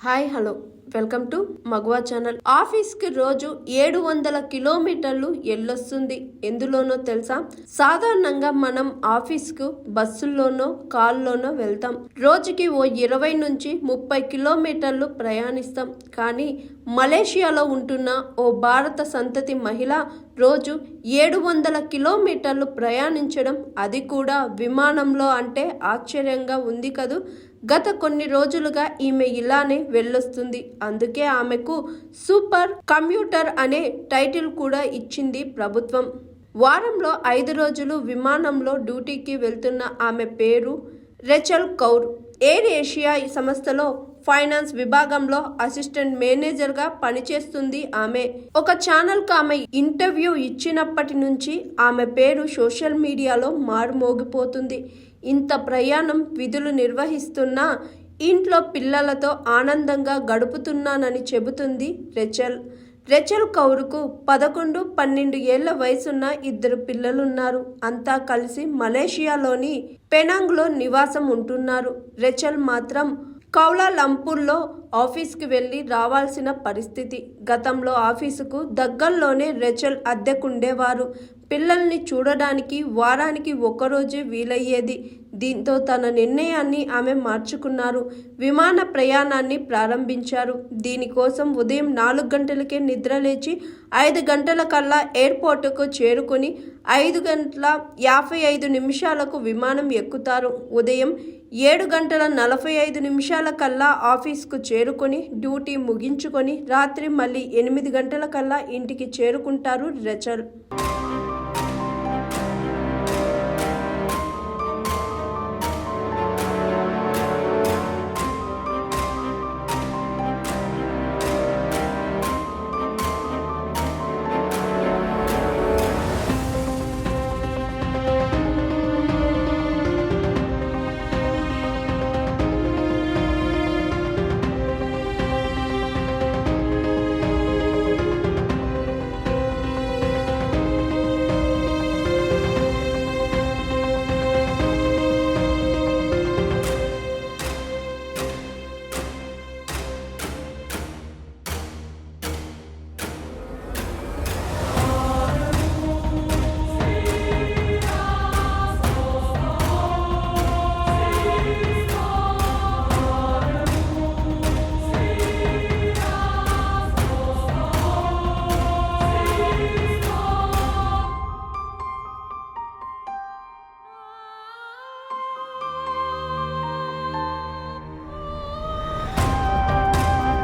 Hi hello welcome to మగువా channel. ఆఫీస్కి రోజు 700 కిలోమీటర్లు ఎల్లొస్తుంది. ఎందులోనో తెలుసా? సాధారణంగా మనం ఆఫీస్కు బస్సుల్లోనో కార్లోనో వెళ్తాం. రోజుకి ఓ 20 నుంచి 30 కిలోమీటర్లు ప్రయాణిస్తాం. కానీ మలేషియాలో ఉంటున్న ఓ భారత సంతతి మహిళ రోజు 700 కిలోమీటర్లు ప్రయాణించడం, అది కూడా విమానంలో అంటే ఆశ్చర్యంగా ఉంది కదూ. గత కొన్ని రోజులుగా ఈమె ఇలానే వెళ్ళొస్తుంది. అందుకే ఆమెకు సూపర్ కమ్యూటర్ అనే టైటిల్ కూడా ఇచ్చింది ప్రభుత్వం. వారంలో 5 రోజులు విమానంలో డ్యూటీకి వెళ్తున్న ఆమె పేరు రెచల్ కౌర్. ఎయిర్ ఏషియా సంస్థలో ఫైనాన్స్ విభాగంలో అసిస్టెంట్ మేనేజర్గా పనిచేస్తుంది ఆమె. ఒక ఛానల్కు ఆమె ఇంటర్వ్యూ ఇచ్చినప్పటి నుంచి ఆమె పేరు సోషల్ మీడియాలో మారుమోగిపోతుంది. ఇంత ప్రయాణం విధులు నిర్వహిస్తున్నా ఇంట్లో పిల్లలతో ఆనందంగా గడుపుతున్నానని చెబుతుంది రెచల్ కౌర్కు 11-12 ఏళ్ల వయసున్న 2 పిల్లలున్నారు. అంతా కలిసి మలేషియాలోని పెనాంగ్లో నివాసం ఉంటున్నారు. రెచల్ మాత్రం కౌలాలంపూర్లో ఆఫీస్కి వెళ్ళి రావాల్సిన పరిస్థితి. గతంలో ఆఫీసుకు దగ్గరలోనే రెచల్ అద్దెకుండేవారు. పిల్లల్ని చూడడానికి వారానికి 1 రోజే వీలయ్యేది. దీంతో తన నిర్ణయాన్ని ఆమె మార్చుకున్నారు. విమాన ప్రయాణాన్ని ప్రారంభించారు. దీనికోసం ఉదయం 4 గంటలకే నిద్రలేచి 5 గంటల కల్లా ఎయిర్పోర్టుకు చేరుకుని 5:55 విమానం ఎక్కుతారు. ఉదయం 7:45 కల్లా ఆఫీస్కు చేరుకొని డ్యూటీ ముగించుకొని రాత్రి మళ్ళీ 8 గంటల కల్లా ఇంటికి చేరుకుంటారు రెచల్.